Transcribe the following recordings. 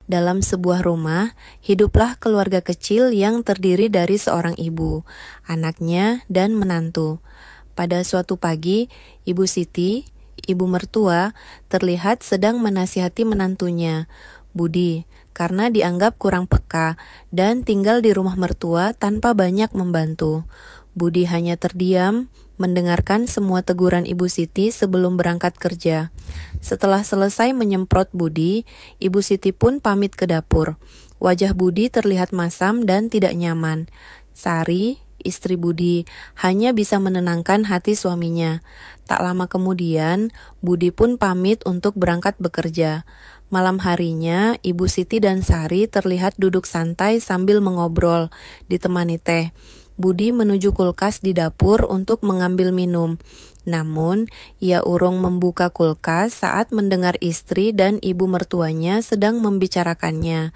Dalam sebuah rumah, hiduplah keluarga kecil yang terdiri dari seorang ibu, anaknya, dan menantu. Pada suatu pagi, Ibu Siti, ibu mertua, terlihat sedang menasihati menantunya, Budi, karena dianggap kurang peka dan tinggal di rumah mertua tanpa banyak membantu. Budi hanya terdiam, mendengarkan semua teguran Ibu Siti sebelum berangkat kerja. Setelah selesai menyemprot Budi, Ibu Siti pun pamit ke dapur. Wajah Budi terlihat masam dan tidak nyaman. Sari, istri Budi, hanya bisa menenangkan hati suaminya. Tak lama kemudian, Budi pun pamit untuk berangkat bekerja. Malam harinya, Ibu Siti dan Sari terlihat duduk santai sambil mengobrol, ditemani teh. Budi menuju kulkas di dapur untuk mengambil minum. Namun, ia urung membuka kulkas saat mendengar istri dan ibu mertuanya sedang membicarakannya.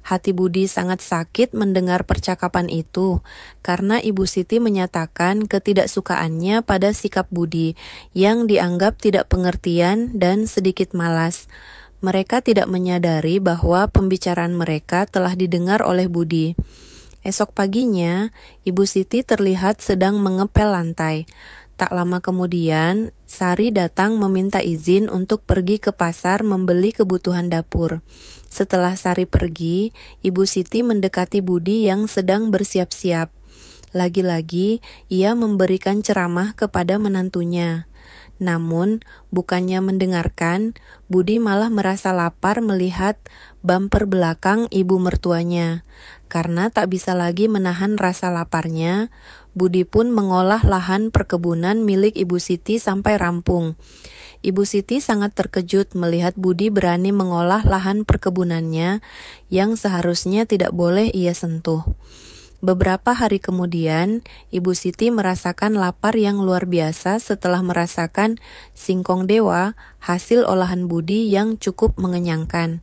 Hati Budi sangat sakit mendengar percakapan itu, karena Ibu Siti menyatakan ketidaksukaannya pada sikap Budi yang dianggap tidak pengertian dan sedikit malas. Mereka tidak menyadari bahwa pembicaraan mereka telah didengar oleh Budi. Esok paginya, Ibu Siti terlihat sedang mengepel lantai. Tak lama kemudian, Sari datang meminta izin untuk pergi ke pasar membeli kebutuhan dapur. Setelah Sari pergi, Ibu Siti mendekati Budi yang sedang bersiap-siap. Lagi-lagi, ia memberikan ceramah kepada menantunya. Namun, bukannya mendengarkan, Budi malah merasa lapar melihat bumper belakang ibu mertuanya. Karena tak bisa lagi menahan rasa laparnya, Budi pun mengolah lahan perkebunan milik Ibu Siti sampai rampung. Ibu Siti sangat terkejut melihat Budi berani mengolah lahan perkebunannya yang seharusnya tidak boleh ia sentuh. Beberapa hari kemudian, Ibu Siti merasakan lapar yang luar biasa setelah merasakan singkong dewa, hasil olahan Budi yang cukup mengenyangkan.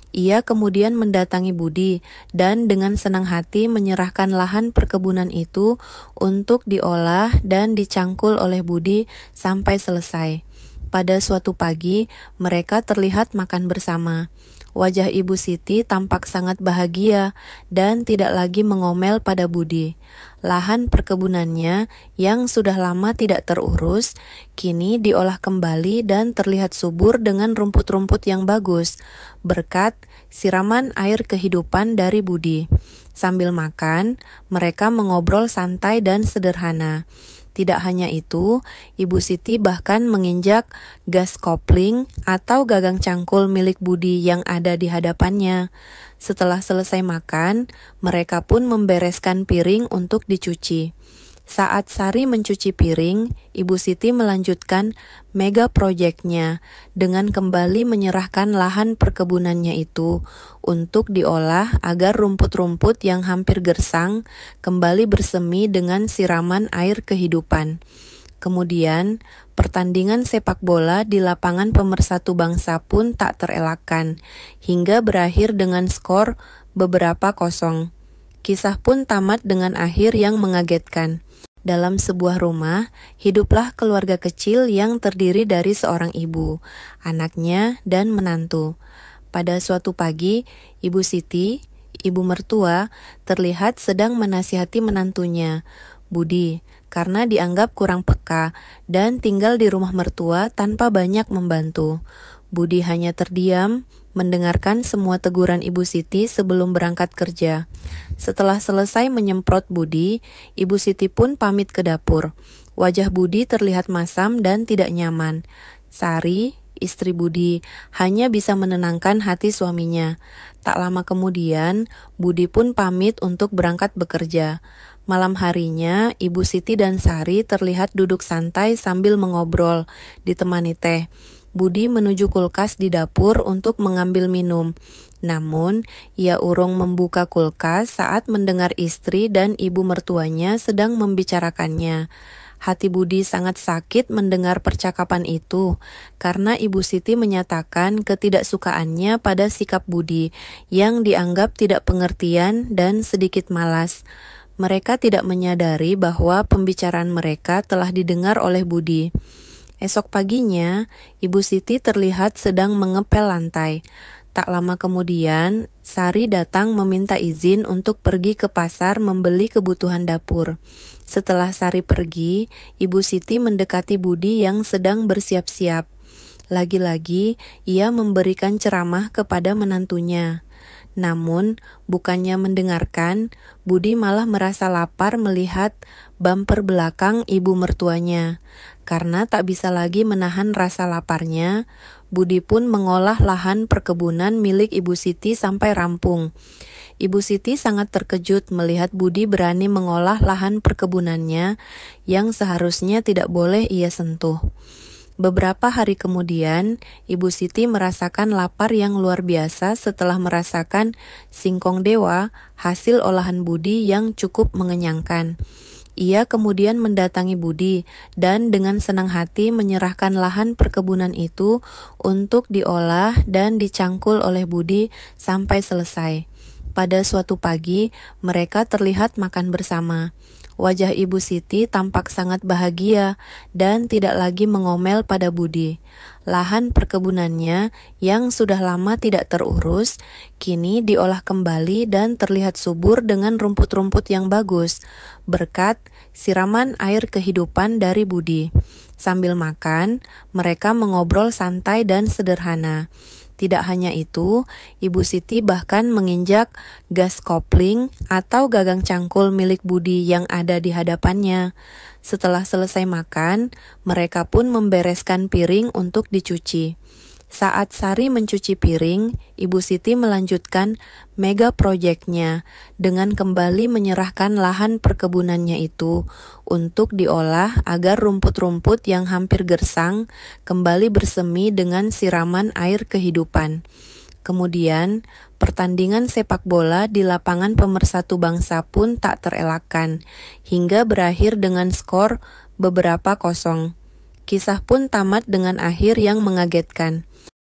Ia kemudian mendatangi Budi dan dengan senang hati menyerahkan lahan perkebunan itu untuk diolah dan dicangkul oleh Budi sampai selesai. Pada suatu pagi, mereka terlihat makan bersama. Wajah Ibu Siti tampak sangat bahagia dan tidak lagi mengomel pada Budi. Lahan perkebunannya yang sudah lama tidak terurus, kini diolah kembali dan terlihat subur dengan rumput-rumput yang bagus, berkat siraman air kehidupan dari Budi. Sambil makan, mereka mengobrol santai dan sederhana. Tidak hanya itu, Ibu Siti bahkan menginjak gas kopling atau gagang cangkul milik Budi yang ada di hadapannya. Setelah selesai makan, mereka pun membereskan piring untuk dicuci. Saat Sari mencuci piring, Ibu Siti melanjutkan mega proyeknya dengan kembali menyerahkan lahan perkebunannya itu untuk diolah agar rumput-rumput yang hampir gersang kembali bersemi dengan siraman air kehidupan. Kemudian, pertandingan sepak bola di lapangan Pemersatu Bangsa pun tak terelakkan, hingga berakhir dengan skor beberapa kosong. Kisah pun tamat dengan akhir yang mengagetkan. Dalam sebuah rumah, hiduplah keluarga kecil yang terdiri dari seorang ibu, anaknya, dan menantu. Pada suatu pagi, Ibu Siti, ibu mertua, terlihat sedang menasihati menantunya, Budi, karena dianggap kurang peka dan tinggal di rumah mertua tanpa banyak membantu. Budi hanya terdiam, mendengarkan semua teguran Ibu Siti sebelum berangkat kerja. Setelah selesai menyemprot Budi, Ibu Siti pun pamit ke dapur. Wajah Budi terlihat masam dan tidak nyaman. Sari, istri Budi, hanya bisa menenangkan hati suaminya. Tak lama kemudian, Budi pun pamit untuk berangkat bekerja. Malam harinya, Ibu Siti dan Sari terlihat duduk santai sambil mengobrol, ditemani teh. Budi menuju kulkas di dapur untuk mengambil minum. Namun, ia urung membuka kulkas saat mendengar istri dan ibu mertuanya sedang membicarakannya. Hati Budi sangat sakit mendengar percakapan itu, karena Ibu Siti menyatakan ketidaksukaannya pada sikap Budi yang dianggap tidak pengertian dan sedikit malas. Mereka tidak menyadari bahwa pembicaraan mereka telah didengar oleh Budi. Esok paginya, Ibu Siti terlihat sedang mengepel lantai. Tak lama kemudian, Sari datang meminta izin untuk pergi ke pasar membeli kebutuhan dapur. Setelah Sari pergi, Ibu Siti mendekati Budi yang sedang bersiap-siap. Lagi-lagi, ia memberikan ceramah kepada menantunya. Namun, bukannya mendengarkan, Budi malah merasa lapar melihat bumper belakang ibu mertuanya. Karena tak bisa lagi menahan rasa laparnya, Budi pun mengolah lahan perkebunan milik Ibu Siti sampai rampung. Ibu Siti sangat terkejut melihat Budi berani mengolah lahan perkebunannya yang seharusnya tidak boleh ia sentuh. Beberapa hari kemudian, Ibu Siti merasakan lapar yang luar biasa setelah merasakan singkong dewa, hasil olahan Budi yang cukup mengenyangkan. Ia kemudian mendatangi Budi dan dengan senang hati menyerahkan lahan perkebunan itu untuk diolah dan dicangkul oleh Budi sampai selesai. Pada suatu pagi, mereka terlihat makan bersama. Wajah Ibu Siti tampak sangat bahagia dan tidak lagi mengomel pada Budi. Lahan perkebunannya yang sudah lama tidak terurus, kini diolah kembali dan terlihat subur dengan rumput-rumput yang bagus, berkat siraman air kehidupan dari Budi. Sambil makan, mereka mengobrol santai dan sederhana. Tidak hanya itu, Ibu Siti bahkan menginjak gas kopling atau gagang cangkul milik Budi yang ada di hadapannya. Setelah selesai makan, mereka pun membereskan piring untuk dicuci. Saat Sari mencuci piring, Ibu Siti melanjutkan mega proyeknya dengan kembali menyerahkan lahan perkebunannya itu untuk diolah agar rumput-rumput yang hampir gersang kembali bersemi dengan siraman air kehidupan. Kemudian, pertandingan sepak bola di lapangan Pemersatu Bangsa pun tak terelakkan, hingga berakhir dengan skor beberapa kosong. Kisah pun tamat dengan akhir yang mengagetkan.